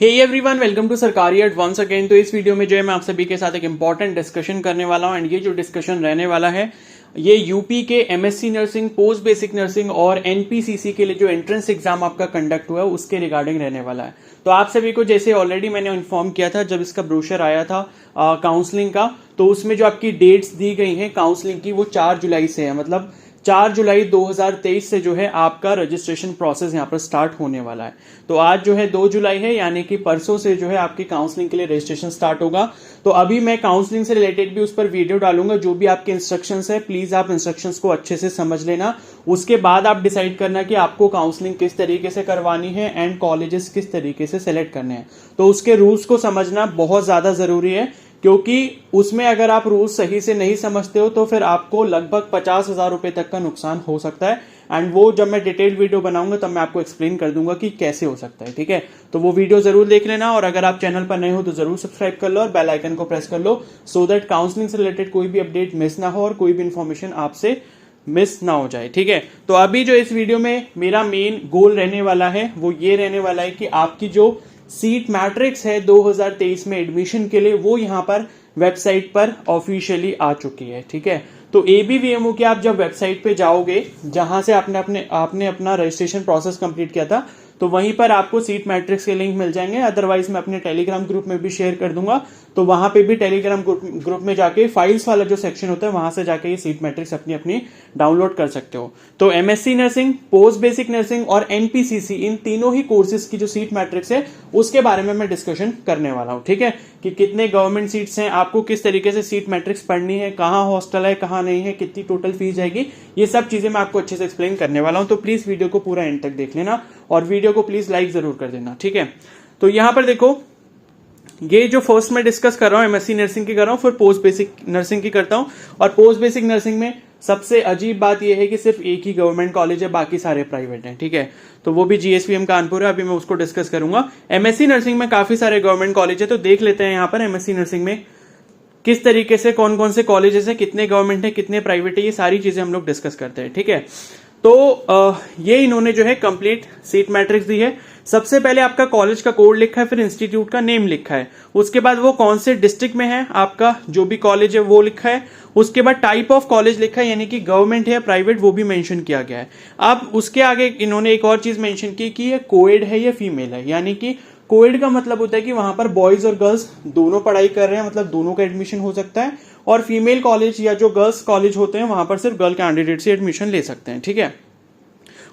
Hey everyone, welcome to सरकारी add once again. तो इस वीडियो में जो है मैं आप सभी के साथ एक इंपॉर्टेंट डिस्कशन करने वाला हूं एंड ये जो डिस्कशन रहने वाला है ये यूपी के MSc nursing, post basic nursing और एनपीसीसी के लिए जो एंट्रेंस एग्जाम आपका कंडक्ट हुआ है उसके रिगार्डिंग रहने वाला है। तो आप सभी को जैसे ऑलरेडी मैंने इन्फॉर्म किया था जब इसका ब्रोशर आया था काउंसलिंग का, तो उसमें जो आपकी डेट्स दी गई हैं काउंसलिंग की वो 4 जुलाई से है। मतलब 4 जुलाई 2023 से जो है आपका रजिस्ट्रेशन प्रोसेस यहाँ पर स्टार्ट होने वाला है। तो आज जो है 2 जुलाई है, यानी कि परसों से जो है आपकी काउंसलिंग के लिए रजिस्ट्रेशन स्टार्ट होगा। तो अभी मैं काउंसलिंग से रिलेटेड भी उस पर वीडियो डालूंगा। जो भी आपके इंस्ट्रक्शंस है प्लीज आप इंस्ट्रक्शंस को अच्छे से समझ लेना। उसके बाद आप डिसाइड करना कि आपको काउंसलिंग किस तरीके से करवानी है एंड कॉलेजेस किस तरीके से सेलेक्ट करने हैं। तो उसके रूल्स को समझना बहुत ज्यादा जरूरी है, क्योंकि उसमें अगर आप रूल्स सही से नहीं समझते हो तो फिर आपको लगभग 50,000 रुपए तक का नुकसान हो सकता है। एंड वो जब मैं डिटेल्ड वीडियो बनाऊंगा तब मैं आपको एक्सप्लेन कर दूंगा कि कैसे हो सकता है। ठीक है, तो वो वीडियो जरूर देख लेना और अगर आप चैनल पर नए हो तो जरूर सब्सक्राइब कर लो और बेल आइकन को प्रेस कर लो, सो दैट काउंसलिंग से रिलेटेड कोई भी अपडेट मिस ना हो और कोई भी इंफॉर्मेशन आपसे मिस ना हो जाए। ठीक है, तो अभी जो इस वीडियो में मेरा मेन गोल रहने वाला है वो ये रहने वाला है कि आपकी जो सीट मैट्रिक्स है 2023 में एडमिशन के लिए वो यहां पर वेबसाइट पर ऑफिशियली आ चुकी है। ठीक है, तो एबीवीएमओ के आप जब वेबसाइट पे जाओगे जहां से आपने अपना रजिस्ट्रेशन प्रोसेस कंप्लीट किया था, तो वहीं पर आपको सीट मैट्रिक्स के लिंक मिल जाएंगे। अदरवाइज मैं अपने टेलीग्राम ग्रुप में भी शेयर कर दूंगा, तो वहां पे भी टेलीग्राम ग्रुप में जाके फाइल्स वाला जो सेक्शन होता है वहां से जाके ये सीट मैट्रिक्स अपनी अपनी डाउनलोड कर सकते हो। तो MSc nursing, post basic nursing और एनपीसीसी, इन तीनों ही कोर्सेज की जो सीट मैट्रिक्स है उसके बारे में मैं डिस्कशन करने वाला हूं। ठीक है, कि कितने गवर्नमेंट सीट्स हैं, आपको किस तरीके से सीट मैट्रिक्स पढ़नी है, कहां हॉस्टल है कहां नहीं है, कितनी टोटल फीस जाएगी, ये सब चीजें मैं आपको अच्छे से एक्सप्लेन करने वाला हूं। तो प्लीज वीडियो को पूरा एंड तक देख लेना और वीडियो को प्लीज लाइक जरूर कर देना। ठीक है, तो यहां पर देखो, ये जो फर्स्ट मैं डिस्कस कर रहा हूं एमएससी नर्सिंग की कर रहा हूं, फिर पोस्ट बेसिक नर्सिंग की करता हूं। और पोस्ट बेसिक नर्सिंग में सबसे अजीब बात यह है कि सिर्फ एक ही गवर्नमेंट कॉलेज है, बाकी सारे प्राइवेट हैं। ठीक है, तो वो भी जीएसवीएम कानपुर है, अभी मैं उसको डिस्कस करूंगा। एमएससी नर्सिंग में काफी सारे गवर्नमेंट कॉलेज है, तो देख लेते हैं यहाँ पर एमएससी नर्सिंग में किस तरीके से कौन कौन से कॉलेजेस है, कितने गवर्नमेंट है कितने प्राइवेट है, ये सारी चीजें हम लोग डिस्कस करते हैं। ठीक है, तो ये इन्होंने जो है कंप्लीट सीट मैट्रिक्स दी है। सबसे पहले आपका कॉलेज का कोड लिखा है, फिर इंस्टीट्यूट का नेम लिखा है, उसके बाद वो कौन से डिस्ट्रिक्ट में है आपका जो भी कॉलेज है वो लिखा है, उसके बाद टाइप ऑफ कॉलेज लिखा है, यानी कि गवर्नमेंट है या प्राइवेट वो भी मेंशन किया गया है। अब उसके आगे इन्होंने एक और चीज मेंशन की कि ये कोएड है या फीमेल है। यानी कि कोएड का मतलब होता है कि वहां पर बॉयज और गर्ल्स दोनों पढ़ाई कर रहे हैं, मतलब दोनों का एडमिशन हो सकता है। और फीमेल कॉलेज या जो गर्ल्स कॉलेज होते हैं वहां पर सिर्फ गर्ल कैंडिडेट से एडमिशन ले सकते हैं। ठीक है,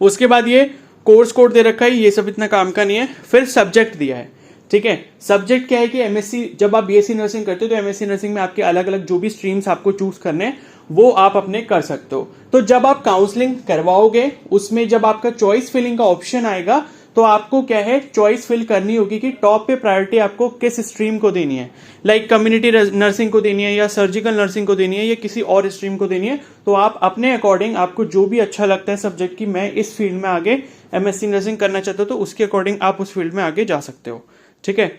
उसके बाद ये कोर्स कोड दे रखा है, ये सब इतना काम का नहीं है। फिर सब्जेक्ट दिया है। ठीक है, सब्जेक्ट क्या है कि एमएससी, जब आप बीएससी नर्सिंग करते हो तो एमएससी नर्सिंग में आपके अलग अलग जो भी स्ट्रीम्स आपको चूज करने हैं वो आप अपने कर सकते हो। तो जब आप काउंसलिंग करवाओगे उसमें जब आपका चॉइस फिलिंग का ऑप्शन आएगा तो आपको क्या है चॉइस फिल करनी होगी कि टॉप पे प्रायोरिटी आपको किस स्ट्रीम को देनी है। लाइक कम्युनिटी नर्सिंग को देनी है या सर्जिकल नर्सिंग को देनी है या किसी और स्ट्रीम को देनी है। तो आप अपने अकॉर्डिंग आपको जो भी अच्छा लगता है सब्जेक्ट की मैं इस फील्ड में आगे एमएससी नर्सिंग करना चाहता हूं, तो उसके अकॉर्डिंग आप उस फील्ड में आगे जा सकते हो। ठीक है,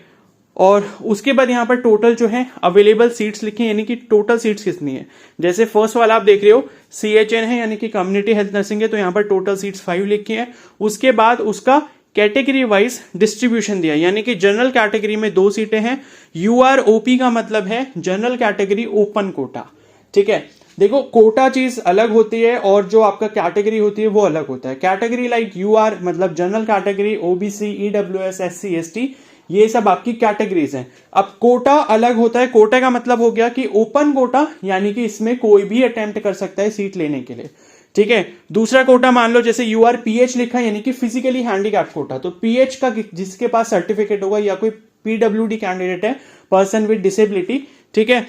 और उसके बाद यहाँ पर टोटल जो है अवेलेबल सीट्स लिखी है, यानी कि टोटल सीट्स कितनी है। जैसे फर्स्ट वाला आप देख रहे हो सीएचएन है, यानी कि कम्युनिटी हेल्थ नर्सिंग है, तो यहाँ पर टोटल सीट्स 5 लिखी है। उसके बाद उसका कैटेगरी वाइज डिस्ट्रीब्यूशन दिया, यानी कि जनरल कैटेगरी में 2 सीटें हैं। यूआरओपी का मतलब है जनरल कैटेगरी ओपन कोटा। ठीक है, देखो कोटा चीज अलग होती है और जो आपका कैटेगरी होती है वो अलग होता है। कैटेगरी लाइक यूआर मतलब general category, OBC, EWS, SC, ST, ये सब आपकी कैटेगरीज हैं। अब कोटा अलग होता है। कोटा का मतलब हो गया कि ओपन कोटा, यानी कि इसमें कोई भी अटेम्प्ट कर सकता है सीट लेने के लिए। ठीक है, दूसरा कोटा मान लो जैसे यूआरपीएच लिखा है, यानी कि फिजिकली हैंडीकैप्ड कोटा, तो पीएच का जिसके पास सर्टिफिकेट होगा या कोई पीडब्ल्यूडी कैंडिडेट है, पर्सन विद डिसेबिलिटी, ठीक है,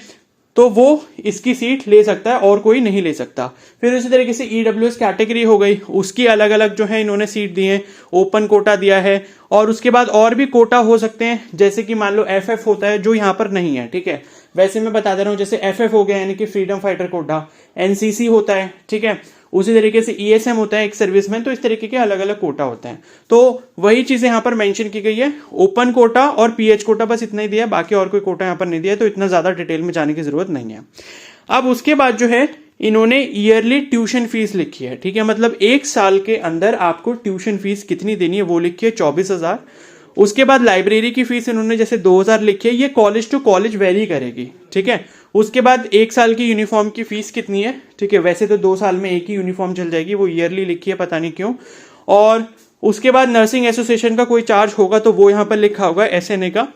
तो वो इसकी सीट ले सकता है और कोई नहीं ले सकता। फिर उसी तरीके से ईडब्ल्यूएस कैटेगरी हो गई, उसकी अलग अलग जो है इन्होंने सीट दी है, ओपन कोटा दिया है। और उसके बाद और भी कोटा हो सकते हैं, जैसे कि मान लो एफएफ होता है जो यहां पर नहीं है। ठीक है, वैसे मैं बता दे रहा हूं, जैसे एफएफ हो गया यानी कि फ्रीडम फाइटर कोटा, एनसीसी होता है। ठीक है, उसी तरीके से ईएसएम होता है एक सर्विसमैन, तो इस तरीके के अलग अलग कोटा होते हैं। तो वही चीजें यहां पर मेंशन की गई है, ओपन कोटा और पीएच कोटा, बस इतना ही दिया, बाकी और कोई कोटा यहां पर नहीं दिया, तो इतना ज्यादा डिटेल में जाने की जरूरत नहीं है। अब उसके बाद जो है इन्होंने ईयरली ट्यूशन फीस लिखी है। ठीक है, मतलब 1 साल के अंदर आपको ट्यूशन फीस कितनी देनी है वो लिखी है 24,000। उसके बाद लाइब्रेरी की फीस इन्होंने जैसे 2000 लिखी है, ये कॉलेज टू कॉलेज वेरी करेगी, ठीक है। उसके बाद 1 साल की यूनिफॉर्म की फीस कितनी है, ठीक है। वैसे तो 2 साल में एक ही यूनिफॉर्म चल जाएगी, वो ईयरली लिखी है पता नहीं क्यों। और उसके बाद नर्सिंग एसोसिएशन का कोई चार्ज होगा तो वो यहाँ पर लिखा होगा SNA का,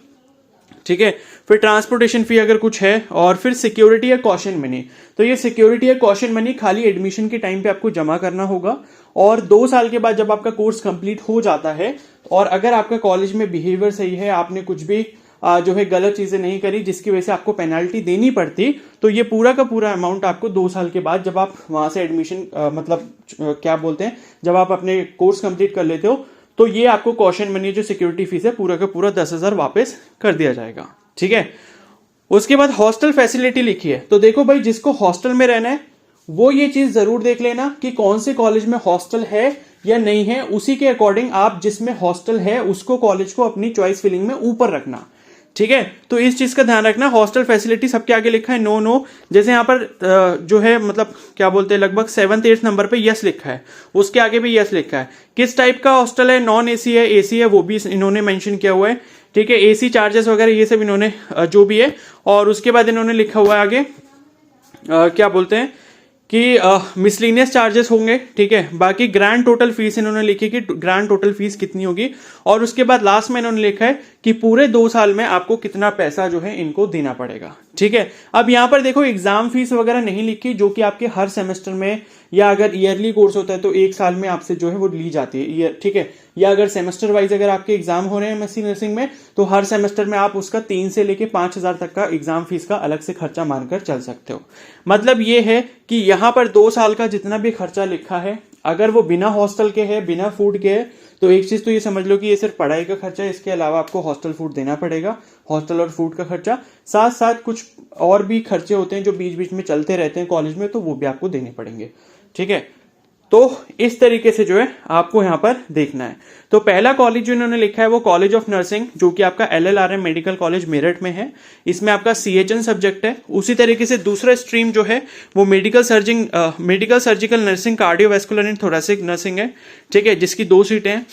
ठीक है। फिर ट्रांसपोर्टेशन फी अगर कुछ है, और फिर सिक्योरिटी या कॉशन मनी। तो ये सिक्योरिटी या कॉशन मनी खाली एडमिशन के टाइम पे आपको जमा करना होगा, और 2 साल के बाद जब आपका कोर्स कंप्लीट हो जाता है और अगर आपका कॉलेज में बिहेवियर सही है, आपने कुछ भी जो है गलत चीजें नहीं करी जिसकी वजह से आपको पेनाल्टी देनी पड़ती, तो ये पूरा का पूरा अमाउंट आपको 2 साल के बाद जब आप वहां से एडमिशन मतलब क्या बोलते हैं, जब आप अपने कोर्स कंप्लीट कर लेते हो, तो ये आपको कॉशन मनी जो सिक्योरिटी फीस है पूरा का पूरा 10,000 वापस कर दिया जाएगा, ठीक है। उसके बाद हॉस्टल फैसिलिटी लिखी है, तो देखो भाई जिसको हॉस्टल में रहना है वो ये चीज जरूर देख लेना कि कौन से कॉलेज में हॉस्टल है या नहीं है, उसी के अकॉर्डिंग आप जिसमें हॉस्टल है उसको कॉलेज को अपनी चॉइस फिलिंग में ऊपर रखना, ठीक है। तो इस चीज का ध्यान रखना। हॉस्टल फैसिलिटी सबके आगे लिखा है नो नो, जैसे यहाँ पर जो है मतलब क्या बोलते हैं लगभग 7th 8th नंबर पे यस लिखा है, उसके आगे भी यस लिखा है। किस टाइप का हॉस्टल है, नॉन AC है, AC है, वो भी इन्होंने मेंशन किया हुआ है, ठीक है। AC चार्जेस वगैरह ये सब इन्होंने जो भी है, और उसके बाद इन्होंने लिखा हुआ है आगे क्या बोलते हैं कि मिसलिनियस चार्जेस होंगे, ठीक है। बाकी ग्रैंड टोटल फीस इन्होंने लिखी कि ग्रैंड टोटल फीस कितनी होगी, और उसके बाद लास्ट में इन्होंने लिखा है कि पूरे 2 साल में आपको कितना पैसा जो है इनको देना पड़ेगा, ठीक है। अब यहां पर देखो एग्जाम फीस वगैरह नहीं लिखी, जो कि आपके हर सेमेस्टर में या अगर ईयरली कोर्स होता है तो 1 साल में आपसे जो है वो ली जाती है, ठीक है। या अगर सेमेस्टर वाइज अगर आपके एग्जाम हो रहे हैं MSc नर्सिंग में, तो हर सेमेस्टर में आप उसका 3 से लेके 5,000 तक का एग्जाम फीस का अलग से खर्चा मानकर चल सकते हो। मतलब ये है कि यहाँ पर 2 साल का जितना भी खर्चा लिखा है, अगर वो बिना हॉस्टल के है, बिना फूड के है, तो एक चीज तो ये समझ लो कि ये सिर्फ पढ़ाई का खर्चा है, इसके अलावा आपको हॉस्टल फूड देना पड़ेगा, हॉस्टल और फूड का खर्चा, साथ साथ कुछ और भी खर्चे होते हैं जो बीच बीच में चलते रहते हैं कॉलेज में, तो वो भी आपको देने पड़ेंगे, ठीक है। तो इस तरीके से जो है आपको यहां पर देखना है। तो पहला कॉलेज जो इन्होंने लिखा है वो कॉलेज ऑफ नर्सिंग, जो कि आपका LLRM मेडिकल कॉलेज मेरठ में है, इसमें आपका CHN सब्जेक्ट है। उसी तरीके से दूसरा स्ट्रीम जो है वो medical surgical nursing, cardiovascular and thoracic nursing है, ठीक है, जिसकी 2 सीटें हैं।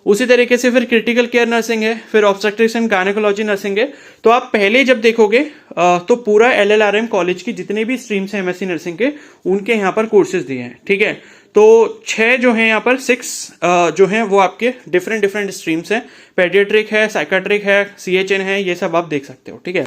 उसी तरीके से फिर क्रिटिकल केयर नर्सिंग है, फिर ऑब्स्टेट्रिक्स एंड गायनेकोलॉजी नर्सिंग है। तो आप पहले जब देखोगे तो पूरा LLRM कॉलेज की जितने भी स्ट्रीम्स हैं MSc नर्सिंग के, उनके यहाँ पर कोर्सेज दिए हैं, ठीक है। तो 6 जो हैं यहाँ पर 6 जो हैं वो आपके डिफरेंट स्ट्रीम्स हैं, पेडियाट्रिक है, साइकाट्रिक है, CHN है, ये सब आप देख सकते हो, ठीक है।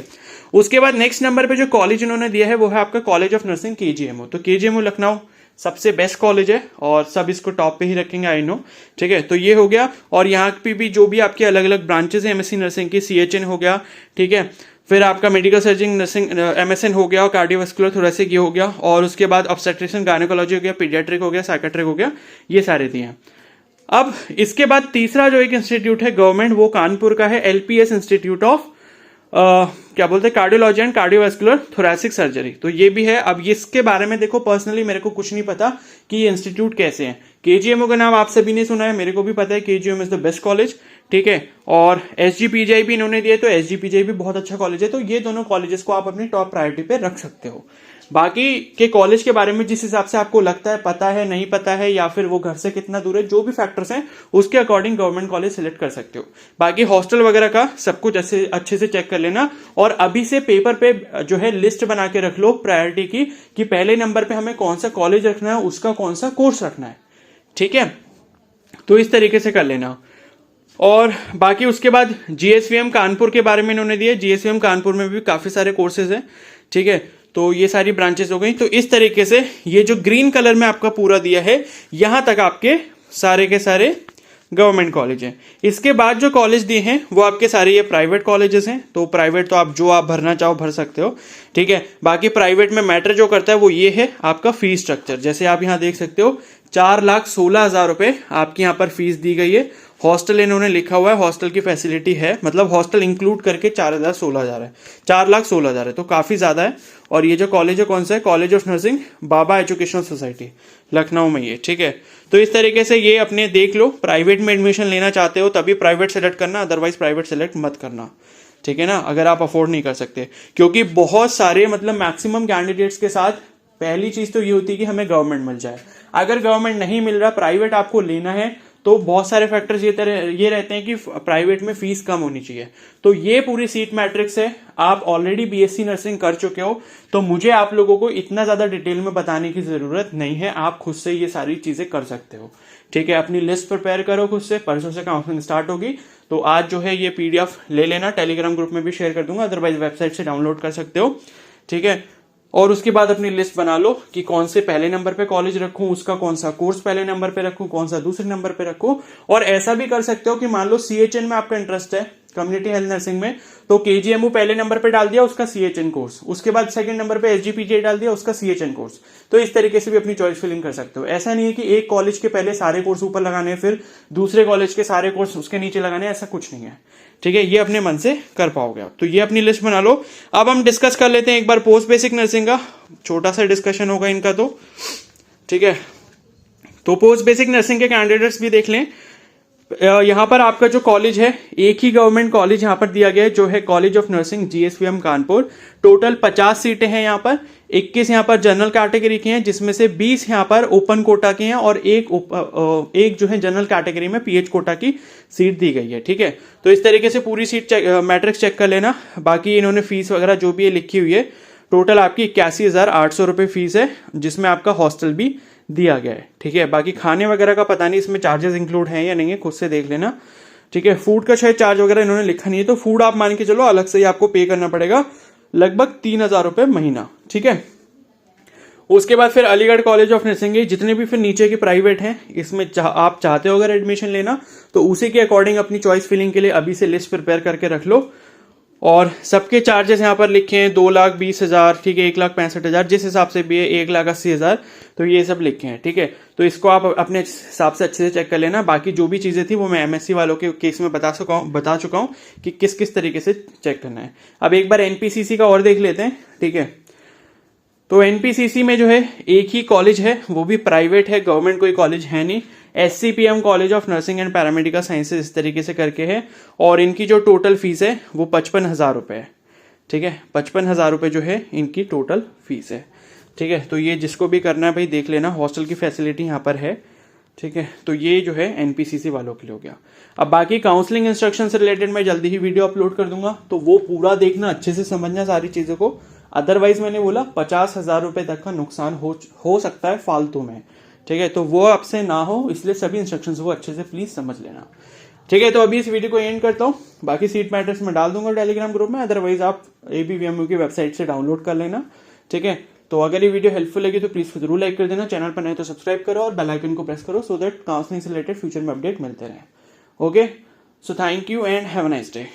उसके बाद नेक्स्ट नंबर पे जो कॉलेज इन्होंने दिया है वो है आपका कॉलेज ऑफ नर्सिंग KGMO। तो KGMO लखनऊ सबसे बेस्ट कॉलेज है और सब इसको टॉप पे ही रखेंगे, आई नो, ठीक है। तो ये हो गया, और यहाँ पे भी जो भी आपके अलग अलग ब्रांचेस हैं MSc नर्सिंग की, CHN हो गया, ठीक है, फिर आपका मेडिकल सर्जिंग नर्सिंग MSN हो गया, और कार्डियोवैस्कुलर थोरेसिक ये हो गया, और उसके बाद ऑब्स्टेट्रिशियन गायनेकोलॉजी हो गया, पीडियाट्रिक हो गया, साइकेट्रिक हो गया, ये सारे दिए हैं। अब इसके बाद तीसरा जो एक इंस्टीट्यूट है गवर्नमेंट, वो कानपुर का है, LPS इंस्टीट्यूट ऑफ क्या बोलते हैं cardiology and cardiovascular thoracic surgery. तो ये भी है। अब इसके बारे में देखो पर्सनली मेरे को कुछ नहीं पता कि ये इंस्टीट्यूट कैसे है। KGMO का नाम आप सभी ने सुना है, मेरे को भी पता है KGMO is the best college, ठीक है। और SGPGI भी इन्होंने दिया, तो SGPGI भी बहुत अच्छा कॉलेज है। तो ये दोनों कॉलेजेस को आप अपनी टॉप प्रायोरिटी पे रख सकते हो। बाकी के कॉलेज के बारे में जिस हिसाब से आपको लगता है, पता है, नहीं पता है, या फिर वो घर से कितना दूर है, जो भी फैक्टर्स हैं उसके अकॉर्डिंग गवर्नमेंट कॉलेज सिलेक्ट कर सकते हो। बाकी हॉस्टल वगैरह का सब कुछ अच्छे से चेक कर लेना, और अभी से पेपर पे जो है लिस्ट बना के रख लो प्रायोरिटी की, कि पहले नंबर पे हमें कौन सा कॉलेज रखना है, उसका कौन सा कोर्स रखना है, ठीक है। तो इस तरीके से कर लेना। और बाकी उसके बाद GSVM कानपुर के बारे में इन्होंने दिया। GSVM कानपुर में भी काफी सारे कोर्सेज हैं, ठीक है। तो ये सारी ब्रांचेस हो गई। तो इस तरीके से ये जो ग्रीन कलर में आपका पूरा दिया है, यहां तक आपके सारे के सारे गवर्नमेंट कॉलेज हैं। इसके बाद जो कॉलेज दिए हैं वो आपके सारे ये प्राइवेट कॉलेजेस हैं। तो प्राइवेट तो आप जो आप भरना चाहो भर सकते हो, ठीक है। बाकी प्राइवेट में मैटर जो करता है वो ये है आपका फीस स्ट्रक्चर। जैसे आप यहाँ देख सकते हो 4,16,000 रुपए आपकी यहाँ पर फीस दी गई है। हॉस्टल इन्होंने लिखा हुआ है, हॉस्टल की फैसिलिटी है, मतलब हॉस्टल इंक्लूड करके 4,16,000 है, 4,16,000 है, तो काफी ज्यादा है। और ये जो कॉलेज है कौन सा है, college of nursing Baba educational society Lucknow में ये, ठीक है। तो इस तरीके से ये अपने देख लो, प्राइवेट में एडमिशन लेना चाहते हो तभी प्राइवेट सेलेक्ट करना, अदरवाइज प्राइवेट सेलेक्ट मत करना, ठीक है ना, अगर आप अफोर्ड नहीं कर सकते। क्योंकि बहुत सारे मतलब मैक्सिमम कैंडिडेट्स के साथ पहली चीज तो ये होती है कि हमें गवर्नमेंट मिल जाए। अगर गवर्नमेंट नहीं मिल रहा, प्राइवेट आपको लेना है, तो बहुत सारे फैक्टर्स ये रहते हैं कि प्राइवेट में फीस कम होनी चाहिए। तो ये पूरी सीट मैट्रिक्स है। आप ऑलरेडी बीएससी नर्सिंग कर चुके हो, तो मुझे आप लोगों को इतना ज्यादा डिटेल में बताने की जरूरत नहीं है, आप खुद से ये सारी चीजें कर सकते हो। ठीक है, अपनी लिस्ट प्रिपेयर करो खुद से, परसों से काउंसलिंग स्टार्ट होगी। तो आज जो है ये पीडीएफ ले लेना, टेलीग्राम ग्रुप में भी शेयर कर दूंगा, अदरवाइज वेबसाइट से डाउनलोड कर सकते हो। ठीक है, और उसके बाद अपनी लिस्ट बना लो कि कौन से पहले नंबर पे कॉलेज रखूं, उसका कौन सा कोर्स पहले नंबर पे रखूं, कौन सा दूसरे नंबर पे रखूं। और ऐसा भी कर सकते हो कि मान लो सीएचएन में आपका इंटरेस्ट है, कम्युनिटी हेल्थ नर्सिंग में, तो केजीएमयू पहले नंबर पे डाल दिया, उसका सीएचएन कोर्स, उसके बाद सेकंड नंबर पे एसजीपीजीआई डाल दिया, उसका सीएचएन कोर्स। तो इस तरीके से भी अपनी चॉइस फिलिंग कर सकते हो। ऐसा नहीं है कि एक कॉलेज के पहले सारे कोर्स ऊपर लगाने, फिर दूसरे कॉलेज के सारे कोर्स उसके नीचे लगाने, ऐसा कुछ नहीं है। ठीक है, ये अपने मन से कर पाओगे। तो ये अपनी लिस्ट बना लो। अब हम डिस्कस कर लेते हैं एक बार पोस्ट बेसिक नर्सिंग का, छोटा सा डिस्कशन होगा इनका। तो ठीक है, तो पोस्ट बेसिक नर्सिंग के कैंडिडेट्स भी देख लें। यहां पर आपका जो कॉलेज है, एक ही गवर्नमेंट कॉलेज यहां पर दिया गया है, जो है college of nursing GSVM Kanpur. Total 50 सीटें हैं यहां पर, 21 यहां पर जनरल कैटेगरी की हैं, जिसमें से 20 यहां पर ओपन कोटा की हैं, और एक जो है जनरल कैटेगरी में पीएच कोटा की सीट दी गई है। ठीक है, तो इस तरीके से पूरी सीट मैट्रिक्स चेक कर लेना। बाकी इन्होंने फीस वगैरह जो भी लिखी हुई है, टोटल आपकी 81,800 रुपये फीस है, जिसमें आपका हॉस्टल भी दिया गया है। ठीक है, बाकी खाने वगैरह का पता नहीं इसमें चार्जेस इंक्लूड हैं या नहीं है, खुद से देख लेना। ठीक है, फूड का शायद चार्ज वगैरह इन्होंने लिखा नहीं है, तो फूड आप मान के चलो अलग से ही आपको पे करना पड़ेगा, लगभग 3,000 रुपये महीना। ठीक है, उसके बाद फिर अलीगढ़ कॉलेज ऑफ नर्सिंग है। जितने भी फिर नीचे के प्राइवेट हैं, इसमें आप चाहते हो अगर एडमिशन लेना, तो उसी के अकॉर्डिंग अपनी चॉइस फिलिंग के लिए अभी से लिस्ट प्रिपेयर करके रख लो। और सबके चार्जेस यहाँ पर लिखे हैं, 2,20,000, ठीक है, 1,65,000, जिस हिसाब से भी है 1,80,000, तो ये सब लिखे हैं। ठीक है, तो इसको आप अपने हिसाब से अच्छे से चेक कर लेना। बाकी जो भी चीज़ें थी वो मैं एमएससी वालों के केस में बता चुका हूँ कि किस किस तरीके से चेक करना है। अब एक बार एनपीसीसी का और देख लेते हैं। ठीक है, तो एनपीसीसी में जो है एक ही कॉलेज है, वो भी प्राइवेट है, गवर्नमेंट कोई कॉलेज है नहीं। SCPM college of nursing and paramedical sciences इस तरीके से करके है, और इनकी जो टोटल फीस है वो 55,000 रुपये है। ठीक है, 55,000 रुपये जो है इनकी टोटल फीस है। ठीक है, तो ये जिसको भी करना है भाई देख लेना, हॉस्टल की फैसिलिटी यहाँ पर है। ठीक है, तो ये जो है एनपीसीसी वालों के लिए हो गया। अब बाकी काउंसलिंग इंस्ट्रक्शन से रिलेटेड मैं जल्दी ही वीडियो अपलोड कर दूंगा, तो वो पूरा देखना, अच्छे से समझना सारी चीजों को। अदरवाइज मैंने बोला 50,000 रुपये तक का नुकसान हो सकता है फालतू में। ठीक है, तो वो आपसे ना हो, इसलिए सभी इंस्ट्रक्शंस वो अच्छे से प्लीज समझ लेना। ठीक है, तो अभी इस वीडियो को एंड करता हूँ। बाकी सीट मैट्रिक्स में डाल दूंगा टेलीग्राम ग्रुप में, अदरवाइज आप ABVMU की वेबसाइट से डाउनलोड कर लेना। ठीक है, तो अगर ये वीडियो हेल्पफुल लगी तो प्लीज जरूर लाइक कर देना, चैनल पर नए तो सब्सक्राइब करो और बेल आइकन को प्रेस करो, सो दैट काउंसलिंग से रिलेटेड फ्यूचर में अपडेट मिलते रहे। Okay, so thank you and have a nice day.